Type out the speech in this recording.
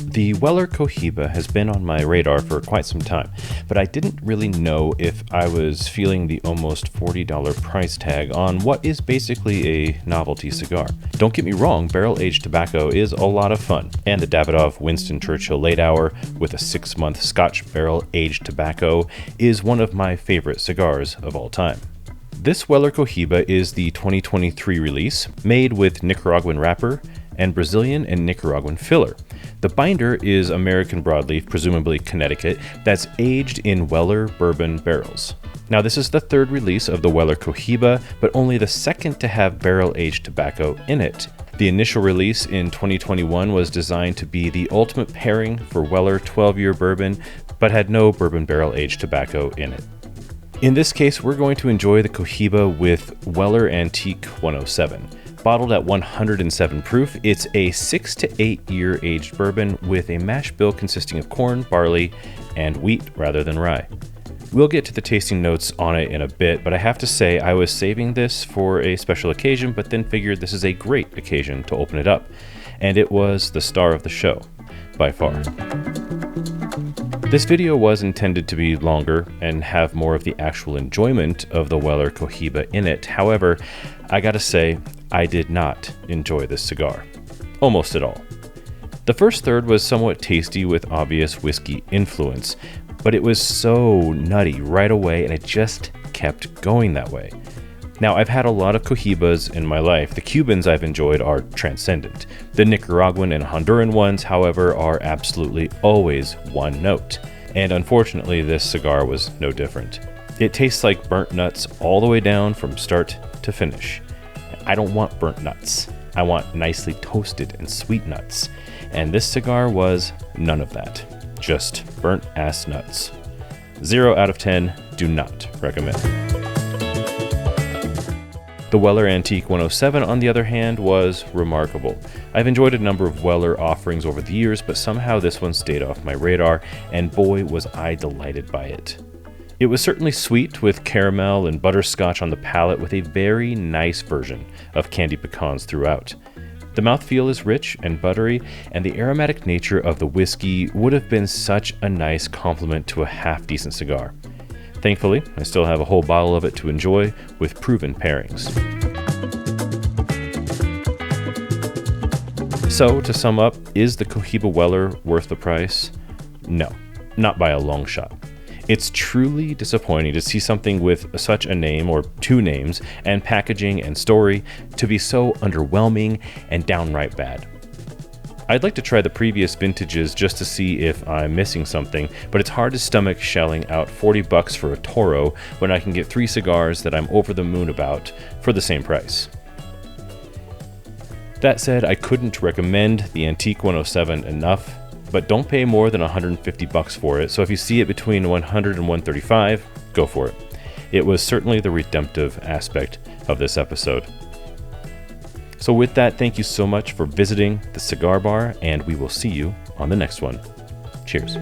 The Weller Cohiba has been on my radar for quite some time, but I didn't really know if I was feeling the almost $40 price tag on what is basically a novelty cigar. Don't get me wrong, barrel-aged tobacco is a lot of fun, and the Davidoff Winston Churchill Late Hour with a 6-month Scotch barrel-aged tobacco is one of my favorite cigars of all time. This Weller Cohiba is the 2023 release, made with Nicaraguan wrapper and Brazilian and Nicaraguan filler. The binder is American broadleaf, presumably Connecticut, that's aged in Weller bourbon barrels. Now, this is the third release of the Weller Cohiba, but only the second to have barrel-aged tobacco in it. The initial release in 2021 was designed to be the ultimate pairing for Weller 12-year bourbon, but had no bourbon barrel-aged tobacco in it. In this case, we're going to enjoy the Cohiba with Weller Antique 107. Bottled at 107 proof, it's a 6 to 8 year aged bourbon with a mash bill consisting of corn, barley, and wheat rather than rye. We'll get to the tasting notes on it in a bit, but I have to say I was saving this for a special occasion, but then figured this is a great occasion to open it up. And it was the star of the show, by far. This video was intended to be longer and have more of the actual enjoyment of the Weller Cohiba in it. However, I gotta say, I did not enjoy this cigar. Almost at all. The first third was somewhat tasty with obvious whiskey influence, but it was so nutty right away and it just kept going that way. Now, I've had a lot of Cohibas in my life. The Cubans I've enjoyed are transcendent. The Nicaraguan and Honduran ones, however, are absolutely always one note. And unfortunately, this cigar was no different. It tastes like burnt nuts all the way down from start to finish. I don't want burnt nuts. I want nicely toasted and sweet nuts. And this cigar was none of that. Just burnt ass nuts. 0 out of 10, do not recommend. The Weller Antique 107, on the other hand, was remarkable. I've enjoyed a number of Weller offerings over the years, but somehow this one stayed off my radar, and boy was I delighted by it. It was certainly sweet with caramel and butterscotch on the palate with a very nice version of candy pecans throughout. The mouthfeel is rich and buttery, and the aromatic nature of the whiskey would have been such a nice complement to a half-decent cigar. Thankfully, I still have a whole bottle of it to enjoy with proven pairings. So, to sum up, is the Cohiba Weller worth the price? No, not by a long shot. It's truly disappointing to see something with such a name, or two names, and packaging and story to be so underwhelming and downright bad. I'd like to try the previous vintages just to see if I'm missing something, but it's hard to stomach shelling out $40 for a Toro when I can get 3 cigars that I'm over the moon about for the same price. That said, I couldn't recommend the Antique 107 enough, but don't pay more than $150 for it, so if you see it between $100 and $135, go for it. It was certainly the redemptive aspect of this episode. So with that, thank you so much for visiting the Cigar Bar, and we will see you on the next one. Cheers.